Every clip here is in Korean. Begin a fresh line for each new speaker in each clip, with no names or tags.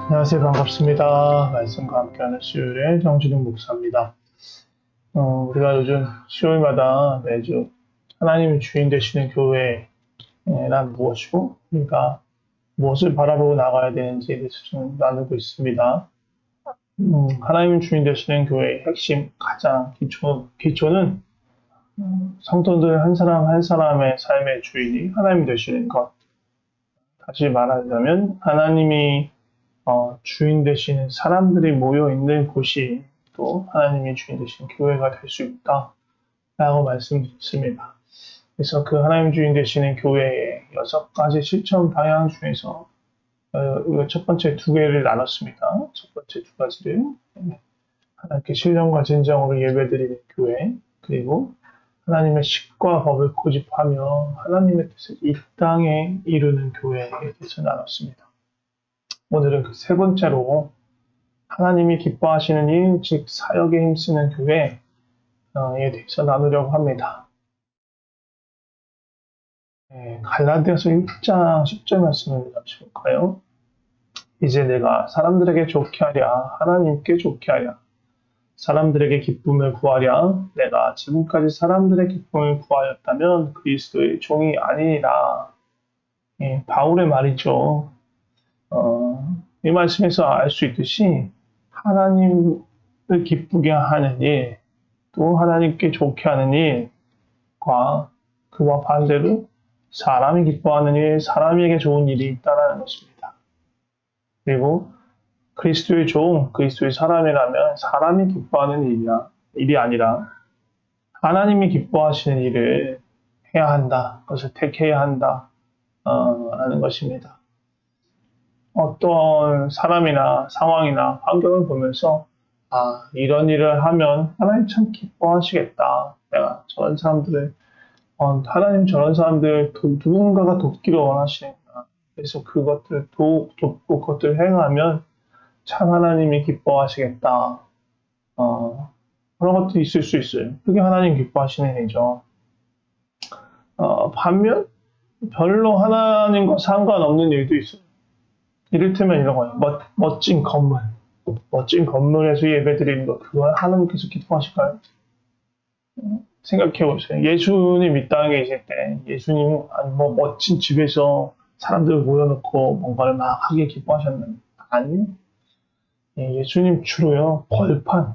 안녕하세요. 반갑습니다. 말씀과 함께하는 수요일의 정진웅 목사입니다. 우리가 요즘 수요일마다 매주 하나님이 주인 되시는 교회란 무엇이고 우리가 무엇을 바라보고 나가야 되는지에 대해서 좀 나누고 있습니다. 하나님이 주인 되시는 교회의 핵심, 가장 기초는 성도들 한 사람 한 사람의 삶의 주인이 하나님 되시는 것. 다시 말하자면 하나님이 주인 되시는 사람들이 모여 있는 곳이 또 하나님이 주인 되시는 교회가 될 수 있다 라고 말씀드렸습니다. 그래서 그 하나님 주인 되시는 교회의 6가지 실천 방향 중에서 우리가 첫 번째 2개를 나눴습니다. 첫 번째 2가지를 하나님께 신령과 진정으로 예배드리는 교회, 그리고 하나님의 식과 법을 고집하며 하나님의 뜻을 이 땅에 이루는 교회에 대해서 나눴습니다. 오늘은 그 3번째로 하나님이 기뻐하시는 일, 즉 사역에 힘쓰는 교회에 대해서 나누려고 합니다. 갈라디아서 6장 10절 말씀을 잡을까요? 이제 내가 사람들에게 좋게 하랴, 하나님께 좋게 하랴, 사람들에게 기쁨을 구하랴, 내가 지금까지 사람들의 기쁨을 구하였다면 그리스도의 종이 아니니라. 바울의 말이죠. 이 말씀에서 알 수 있듯이 하나님을 기쁘게 하는 일, 또 하나님께 좋게 하는 일과 그와 반대로 사람이 기뻐하는 일, 사람에게 좋은 일이 있다는 것입니다. 그리고 그리스도의 종, 그리스도의 사람이라면 사람이 기뻐하는 일이 아니라 하나님이 기뻐하시는 일을 해야 한다, 그것을 택해야 한다 라는 것입니다. 어떤 사람이나 상황이나 환경을 보면서 이런 일을 하면 하나님 참 기뻐하시겠다. 내가 저런 사람들을 하나님 저런 사람들 누군가가 돕기를 원하시는구나. 그래서 그것들을 돕고 그것들을 행하면 참 하나님이 기뻐하시겠다. 그런 것도 있을 수 있어요. 그게 하나님 기뻐하시는 일이죠. 반면 별로 하나님과 상관없는 일도 있어요. 이를테면 이런 거예요. 멋진 건물. 멋진 건물에서 예배드리는 것. 그걸 하나님께서 기뻐하실까요? 생각해 보세요. 예수님 이 땅에 계실 때, 예수님, 멋진 집에서 사람들을 모여놓고 뭔가를 막 하게 기뻐하셨나요? 아니요. 예수님 주로요, 벌판,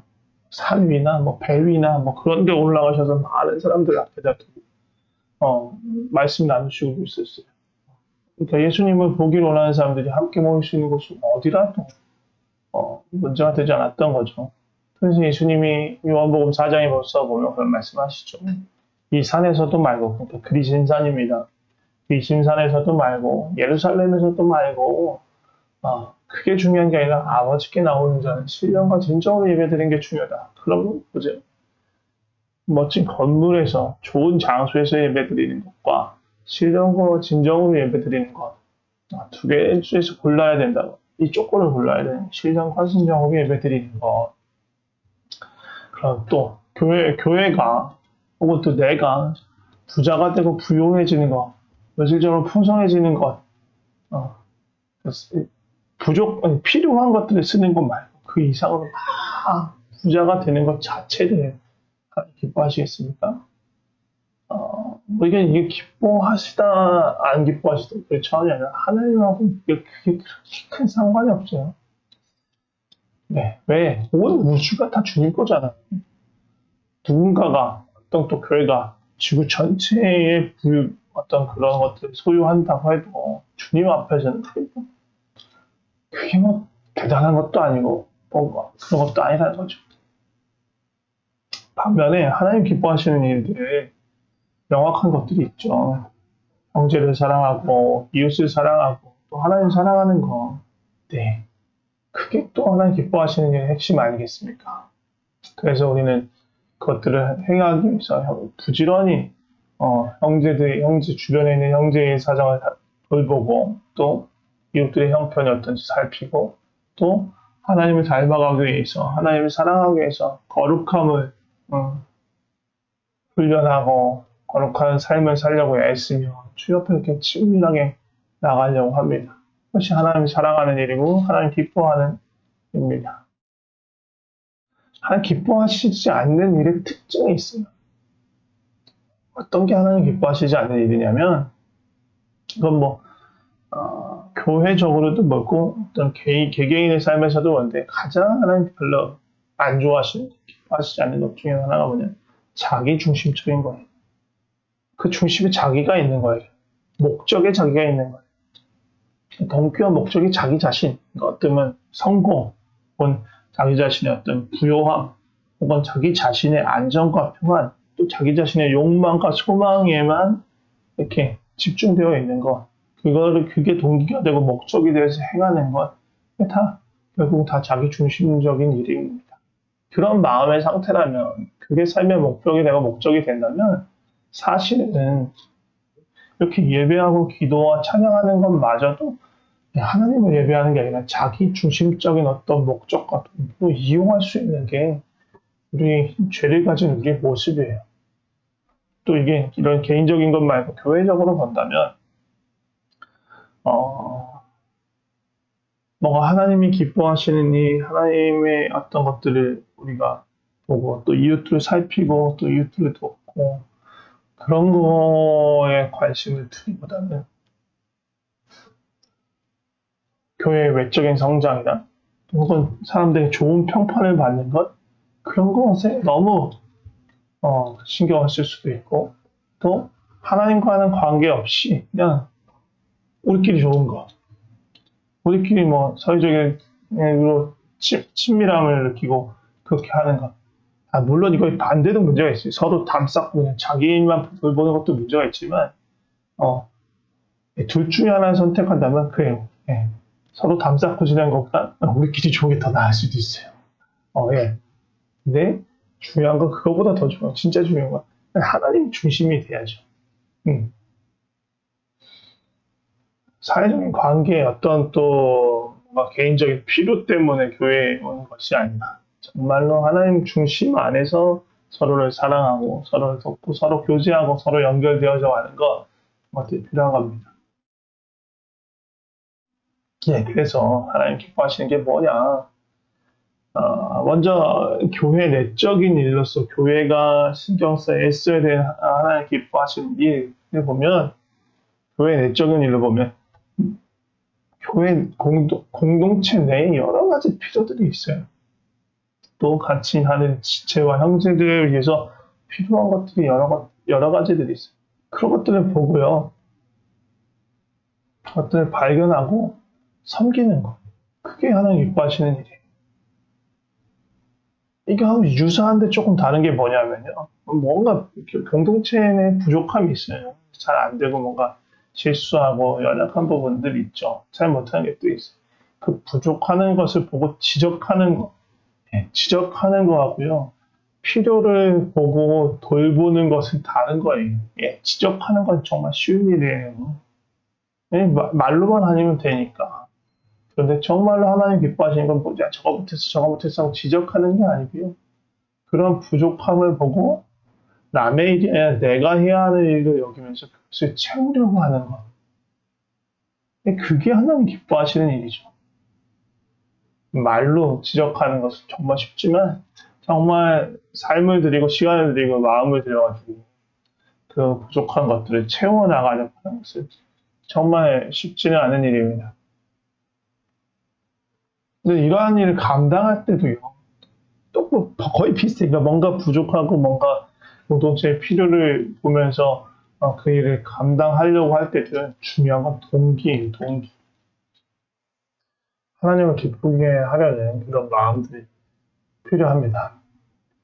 산 위나, 배 위나, 그런 데 올라가셔서 많은 사람들 앞에다 두고, 말씀 나누시고 있었어요. 그러니까 예수님을 보기를 원하는 사람들이 함께 모일 수 있는 곳은 어디라도 문제가 되지 않았던 거죠. 그래서 예수님이 요한복음 4장에 벌써 보면 그런 말씀하시죠. 이 산에서도 말고, 그러니까 그리신 산입니다. 그리신 산에서도 말고, 예루살렘에서도 말고, 그게 중요한 게 아니라 아버지께 나오는 자는 신령과 진정으로 예배드리는 게 중요하다. 그럼 보세요. 멋진 건물에서, 좋은 장소에서 예배드리는 것과 신령과 진정으로 예배드리는 것, 2개 중에서 골라야 된다고. 이 조건을 골라야 돼. 신령과 진정으로 예배드리는 것. 그럼 또 교회가 혹은 또 내가 부자가 되고 부용해지는 것, 물질적으로 풍성해지는 것, 필요한 것들을 쓰는 것 말고 그 이상으로 부자가 되는 것 자체를 기뻐하시겠습니까? 이게 기뻐하시다, 안 기뻐하시다, 그 차원이 아니라 하나님하고 그게 그렇게 큰 상관이 없어요. 네. 왜? 온 우주가 다 주님 거잖아요. 누군가가, 어떤 또 교회가 지구 전체의 어떤 그런 것들을 소유한다고 해도 주님 앞에서는 그게 대단한 것도 아니고, 그런 것도 아니라는 거죠. 반면에 하나님 기뻐하시는 일들에 명확한 것들이 있죠. 형제를 사랑하고, 이웃을 사랑하고, 또 하나님 사랑하는 거. 네. 그게 또 하나님 기뻐하시는 일의 핵심 아니겠습니까? 그래서 우리는 그것들을 행하기 위해서 부지런히 형제 주변에 있는 형제의 사정을 돌보고 또 이웃들의 형편이 어떤지 살피고 또 하나님을 닮아가기 위해서 하나님을 사랑하기 위해서 거룩함을 훈련하고 거룩한 삶을 살려고 애쓰며 주 옆에 이렇게 친밀하게 나가려고 합니다. 그것이 하나님이 사랑하는 일이고 하나님 기뻐하는 일입니다. 하나님 기뻐하시지 않는 일의 특징이 있어요. 어떤 게 하나님 기뻐하시지 않는 일이냐면 이건 뭐 교회적으로도 뭐고 어떤 개개인의 삶에서도 그런데 가장 하나님 별로 안 좋아하시는 기뻐하시지 않는 것 중에 하나가 뭐냐면 자기 중심적인 거예요. 그 중심에 자기가 있는 거예요. 목적에 자기가 있는 거예요. 동기와 목적이 자기 자신, 어쩌면 성공, 혹은 자기 자신의 어떤 부요함, 혹은 자기 자신의 안정과 평안, 또 자기 자신의 욕망과 소망에만 이렇게 집중되어 있는 것, 그게 동기가 되고 목적이 되어서 행하는 것, 다 결국 다 자기 중심적인 일입니다. 그런 마음의 상태라면, 그게 삶의 목적이 되고 목적이 된다면, 사실은 이렇게 예배하고 기도와 찬양하는 것마저도 하나님을 예배하는 게 아니라 자기 중심적인 어떤 목적과 돈으로 이용할 수 있는 게 우리 죄를 가진 우리의 모습이에요. 또 이게 이런 개인적인 것 말고 교회적으로 본다면 뭔가 하나님이 기뻐하시는 일, 하나님의 어떤 것들을 우리가 보고 또 이웃들을 살피고 또 이웃들을 돕고 그런 거에 관심을 두기보다는 교회의 외적인 성장이나 혹은 사람들의 좋은 평판을 받는 것 그런 것에 너무 신경을 쓸 수도 있고 또 하나님과는 관계없이 그냥 우리끼리 좋은 거 우리끼리 뭐 사회적인 친밀함을 느끼고 그렇게 하는 것 물론 이거 반대도 문제가 있어요. 서로 담쌓고 그냥 자기 일만 돌보는 것도 문제가 있지만 둘 중에 하나를 선택한다면 그래요. 예. 서로 담쌓고 지내는 것보다 우리끼리 좋은 게 더 나을 수도 있어요. 예. 근데 중요한 건 그거보다 더 중요한 진짜 중요한 건 하나님 중심이 돼야죠. 사회적인 관계에 어떤 또 뭔가 개인적인 필요 때문에 교회에 오는 것이 아니라 정말로 하나님 중심 안에서 서로를 사랑하고 서로를 돕고 서로 교제하고 서로 연결되어져 가는 것들이 필요한 겁니다. 예, 그래서 하나님 기뻐하시는 게 뭐냐? 먼저 교회 내적인 일로서 교회가 신경 써 애써야 되는 하나님 기뻐하시는 일을 보면 교회 내적인 일로 보면 교회 공동체 내에 여러 가지 필요들이 있어요. 또 같이 하는 지체와 형제들을 위해서 필요한 것들이 여러 가지들이 있어요. 그런 것들을 보고요. 그것들을 발견하고 섬기는 것. 그게 하나님 기뻐하시는 일이에요. 이게 하고 유사한데 조금 다른 게 뭐냐면요. 뭔가 공동체 내 부족함이 있어요. 잘 안 되고 뭔가 실수하고 연약한 부분들이 있죠. 잘 못하는 게 또 있어요. 그 부족하는 것을 보고 지적하는 거. 지적하는 거하고요. 필요를 보고 돌보는 것은 다른 거예요. 지적하는 건 정말 쉬운 일이에요. 말로만 하면 되니까. 그런데 정말로 하나님 기뻐하시는 건 뭐냐? 저거 못했어 하고 지적하는 게 아니고요. 그런 부족함을 보고 남의 일이 아니라 내가 해야 하는 일로 여기면서 그것을 채우려고 하는 것. 그게 하나님 기뻐하시는 일이죠. 말로 지적하는 것은 정말 쉽지만 정말 삶을 들이고 시간을 들이고 마음을 들여가지고 그 부족한 것들을 채워나가려고 하는 것은 정말 쉽지는 않은 일입니다. 근데 이러한 일을 감당할 때도요. 또 거의 비슷해요. 그러니까 뭔가 부족하고 뭔가 공동체의 필요를 보면서 그 일을 감당하려고 할 때도 중요한 건 동기예요. 동기. 하나님을 기쁘게 하려는 그런 마음들이 필요합니다.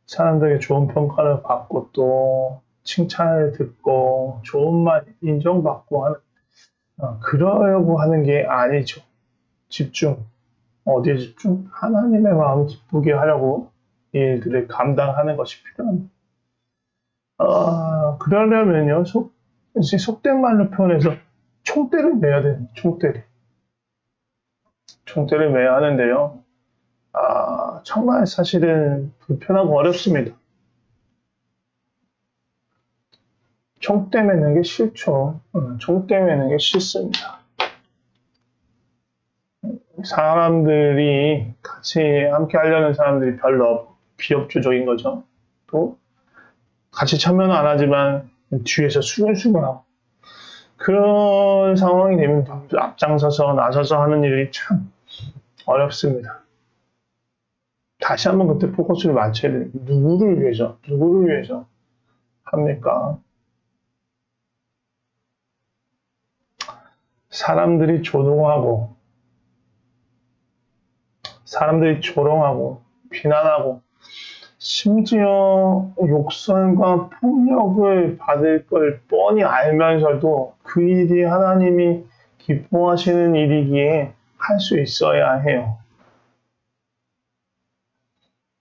사람들에게 좋은 평가를 받고 또 칭찬을 듣고 좋은 말 인정받고 하는 그러려고 하는 게 아니죠. 집중. 어디에 집중? 하나님의 마음 기쁘게 하려고 이 일들을 감당하는 것이 필요합니다. 그러려면요, 속된 말로 표현해서 총대를 매야 됩니다. 총대를. 총대를 매야 하는데요. 정말 사실은 불편하고 어렵습니다. 총대 매는 게 싫죠. 총대 매는 게 싫습니다. 사람들이 같이 함께 하려는 사람들이 별로 비협조적인 거죠. 또 같이 참여는 안 하지만 뒤에서 수근수근하고 그런 상황이 되면 앞장서서 나서서 하는 일이 참 어렵습니다. 다시 한번 그때 포커스를 맞춰야 돼요. 누구를 위해서 합니까? 사람들이 조롱하고 비난하고 심지어 욕설과 폭력을 받을 걸 뻔히 알면서도 그 일이 하나님이 기뻐하시는 일이기에 할 수 있어야 해요.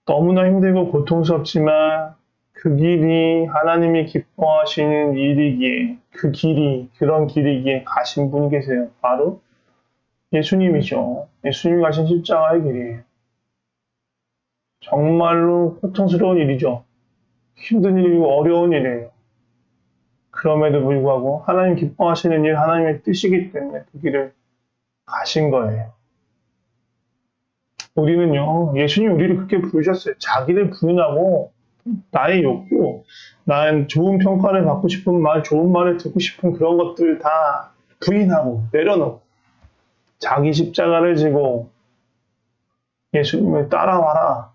너무나 힘들고 고통스럽지만 그 길이 하나님이 기뻐하시는 일이기에 그런 길이기에 가신 분이 계세요. 바로 예수님이죠. 예수님이 가신 십자가의 길이에요. 정말로 고통스러운 일이죠. 힘든 일이고 어려운 일이에요. 그럼에도 불구하고 하나님 기뻐하시는 일, 하나님의 뜻이기 때문에 그 길을 가신 거예요. 우리는요, 예수님 우리를 그렇게 부르셨어요. 자기를 부인하고 나의 욕구, 나의 좋은 평가를 받고 싶은 말, 좋은 말을 듣고 싶은 그런 것들을 다 부인하고 내려놓고 자기 십자가를 지고 예수님을 따라와라.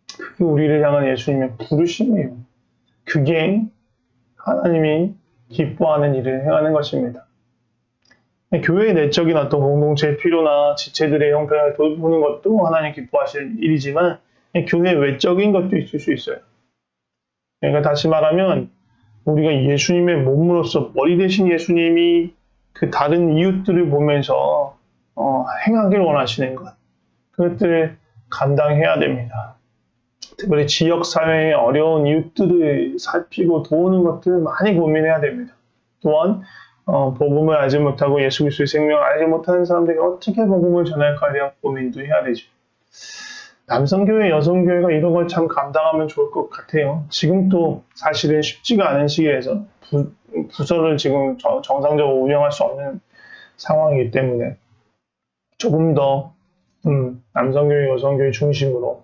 그게 우리를 향한 예수님의 부르심이에요. 그게 하나님이 기뻐하는 일을 행하는 것입니다. 교회의 내적인 어떤 공동체의 필요나 지체들의 형편을 돌보는 것도 하나님 기뻐하시는 일이지만 교회 외적인 것도 있을 수 있어요. 그러니까 다시 말하면 우리가 예수님의 몸으로서 머리 대신 예수님이 그 다른 이웃들을 보면서 행하길 원하시는 것, 그것들을 감당해야 됩니다. 특별히 지역사회의 어려운 이웃들을 살피고 도우는 것들을 많이 고민해야 됩니다. 또한 복음을 알지 못하고 예수 그리스도의 생명을 알지 못하는 사람들에게 어떻게 복음을 전할까에 대한 고민도 해야 되죠. 남성교회, 여성교회가 이런 걸 참 감당하면 좋을 것 같아요. 지금도 사실은 쉽지가 않은 시기에서 부서를 지금 정상적으로 운영할 수 없는 상황이기 때문에 조금 더 남성교회, 여성교회 중심으로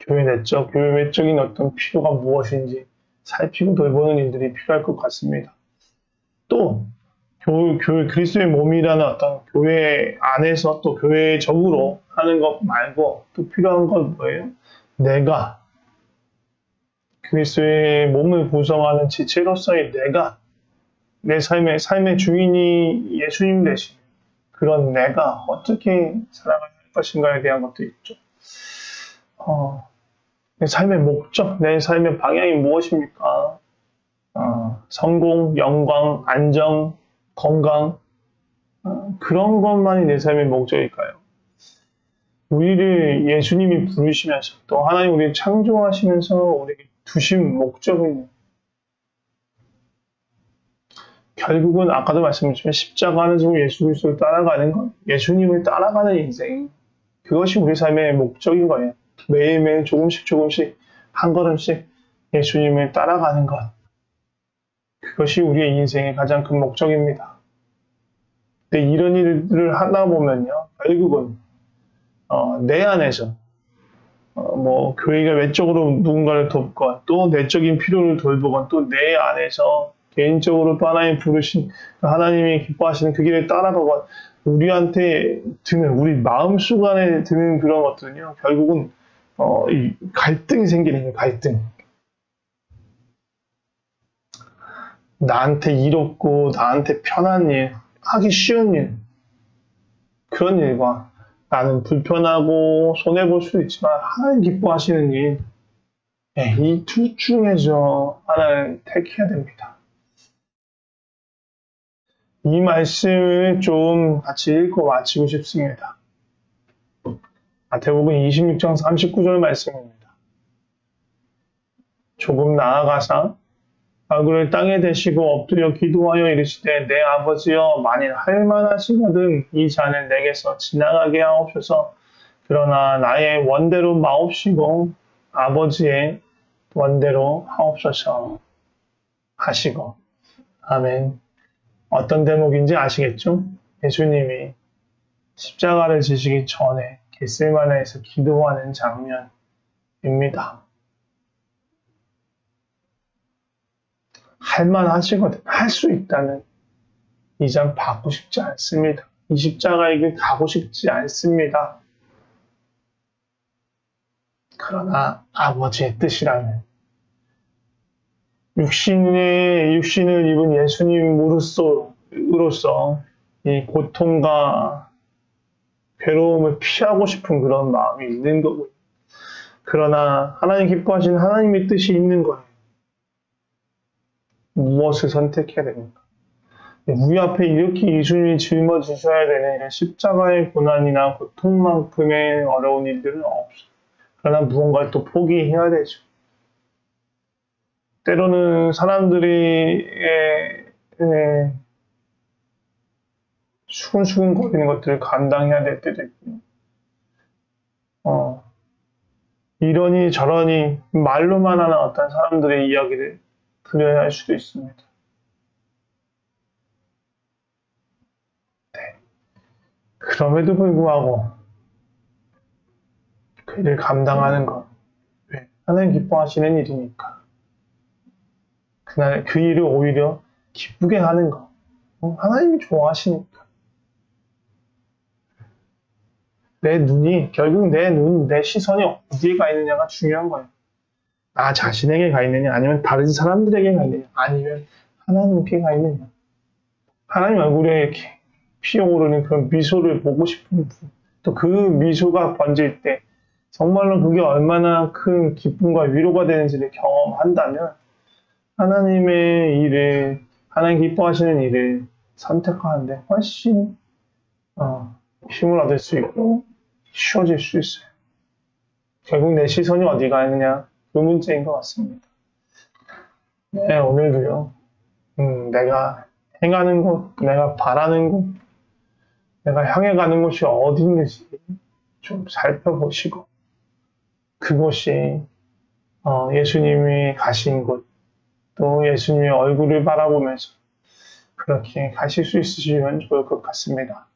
교회 내적, 교회 외적인 어떤 필요가 무엇인지 살피고 돌보는 일들이 필요할 것 같습니다. 또 교회 그리스도의 몸이라는 어떤 교회 안에서 또 교회적으로 하는 것 말고 또 필요한 건 뭐예요? 내가 그리스도의 몸을 구성하는 지체로서의 내가 내 삶의 주인이 예수님 되신 그런 내가 어떻게 살아가야 할 것인가에 대한 것도 있죠. 내 삶의 목적, 내 삶의 방향이 무엇입니까? 성공, 영광, 안정, 건강, 그런 것만이 내 삶의 목적일까요? 우리를 예수님이 부르시면서 또 하나님 우리를 창조하시면서 우리에게 두신 목적은 결국은 아까도 말씀드렸지만 십자가는 지금 예수 그리스도를 따라가는 것, 예수님을 따라가는 인생, 그것이 우리 삶의 목적인 거예요. 매일매일 조금씩 한 걸음씩 예수님을 따라가는 것, 그것이 우리의 인생의 가장 큰 목적입니다. 근데 이런 일들을 하다 보면요, 결국은 내 안에서 교회가 외적으로 누군가를 돕건 또 내적인 필요를 돌보건 또 내 안에서 개인적으로 또 하나님 부르신 하나님이 기뻐하시는 그 길에 따라가건 우리한테 드는 우리 마음속 안에 드는 그런 것들은요, 결국은 이 갈등이 생기는 거예요. 갈등. 나한테 이롭고 나한테 편한 일, 하기 쉬운 일, 그런 일과 나는 불편하고 손해볼 수도 있지만 하나님 기뻐하시는 일, 이 둘 중에서 하나를 택해야 됩니다. 이 말씀을 좀 같이 읽고 마치고 싶습니다. 마태복음 26장 39절 말씀입니다. 조금 나아가사 얼굴을 땅에 대시고 엎드려 기도하여 이르시되 내 아버지여 만일 할만하시거든 이 잔을 내게서 지나가게 하옵소서. 그러나 나의 원대로 마옵시고 아버지의 원대로 하옵소서 하시고 아멘. 어떤 대목인지 아시겠죠? 예수님이 십자가를 지시기 전에 겟세마네에서 기도하는 장면입니다. 할만하시거든. 할 수 있다면 이 장 받고 싶지 않습니다. 이 십자가의 길 가고 싶지 않습니다. 그러나 아버지의 뜻이라면 육신을 입은 예수님으로서 이 고통과 괴로움을 피하고 싶은 그런 마음이 있는 거고요. 그러나 하나님 기뻐하시는 하나님의 뜻이 있는 거예요. 무엇을 선택해야 됩니까? 우리 앞에 이렇게 예수님이 짊어지셔야 되는 이런 십자가의 고난이나 고통만큼의 어려운 일들은 없어요. 그러나 무언가를 또 포기해야 되죠. 때로는 사람들이 수근수근 거리는 것들을 감당해야 될 때도 있고요. 이러니 저러니 말로만 하는 어떤 사람들의 이야기를 들어야 할 수도 있습니다. 네. 그럼에도 불구하고 그 일을 감당하는 것, 왜? 하나님 기뻐하시는 일이니까. 그날 그 일을 오히려 기쁘게 하는 것, 하나님이 좋아하시니까. 결국 내 시선이 어디에 가 있느냐가 중요한 거예요. 나 자신에게 가 있느냐, 아니면 다른 사람들에게 가 있느냐, 아니면 하나님께 가 있느냐. 하나님 얼굴에 이렇게 피어오르는 그런 미소를 보고 싶은 분, 또 그 미소가 번질 때 정말로 그게 얼마나 큰 기쁨과 위로가 되는지를 경험한다면 하나님의 일을, 하나님 기뻐하시는 일을 선택하는데 훨씬 힘을 얻을 수 있고 쉬워질 수 있어요. 결국 내 시선이 어디 가 있느냐, 그 문제인 것 같습니다. 네, 오늘도요. 내가 행하는 곳, 내가 바라는 곳, 내가 향해 가는 곳이 어딘지 좀 살펴보시고 그곳이 예수님이 가신 곳, 또 예수님의 얼굴을 바라보면서 그렇게 가실 수 있으시면 좋을 것 같습니다.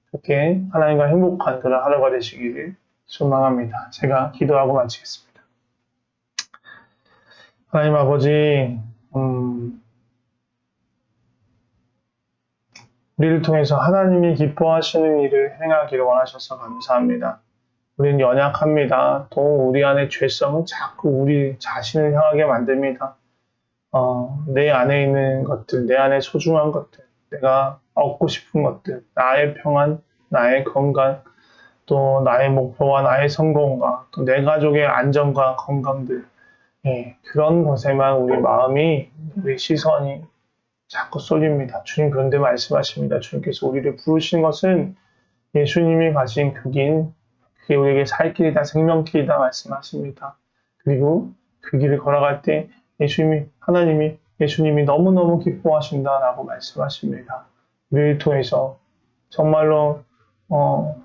그렇게 하나님과 행복한 그런 하루가 되시기를 소망합니다. 제가 기도하고 마치겠습니다. 하나님 아버지, 우리를 통해서 하나님이 기뻐하시는 일을 행하기를 원하셔서 감사합니다. 우리는 연약합니다. 또 우리 안에 죄성은 자꾸 우리 자신을 향하게 만듭니다. 내 안에 있는 것들, 내 안에 소중한 것들, 내가 얻고 싶은 것들, 나의 평안, 나의 건강, 또 나의 목표와 나의 성공과 또 내 가족의 안전과 건강들, 그런 것에만 우리 마음이, 우리 시선이 자꾸 쏠립니다. 주님 그런데 말씀하십니다. 주님께서 우리를 부르신 것은 예수님이 가신 그 길, 그게 우리에게 살 길이다, 생명길이다 말씀하십니다. 그리고 그 길을 걸어갈 때 하나님이, 예수님이 너무너무 기뻐하신다라고 말씀하십니다. 우리를 통해서 정말로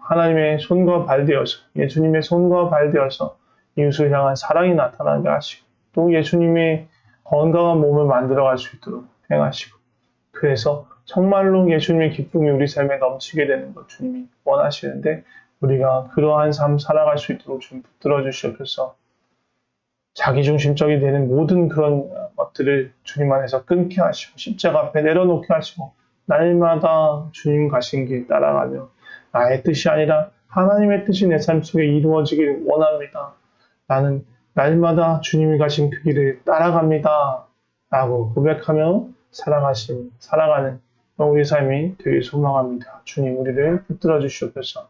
하나님의 손과 발 되어서, 예수님의 손과 발 되어서 이웃을 향한 사랑이 나타나게 하시고, 또 예수님의 건강한 몸을 만들어갈 수 있도록 행하시고, 그래서 정말로 예수님의 기쁨이 우리 삶에 넘치게 되는 것 주님이 원하시는데, 우리가 그러한 삶 살아갈 수 있도록 좀 붙들어 주시옵소서. 자기중심적이 되는 모든 그런 것들을 주님 안에서 끊게 하시고 십자가 앞에 내려놓게 하시고 날마다 주님 가신 길 따라가며 나의 뜻이 아니라 하나님의 뜻이 내 삶 속에 이루어지길 원합니다. 나는 날마다 주님이 가신 그 길을 따라갑니다. 라고 고백하며 살아가는 우리 삶이 되길 소망합니다. 주님 우리를 붙들어 주시옵소서.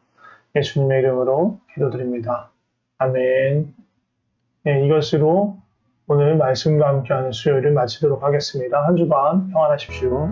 예수님의 이름으로 기도드립니다. 아멘. 네, 이것으로 오늘 말씀과 함께하는 수요일을 마치도록 하겠습니다. 한 주간 평안하십시오.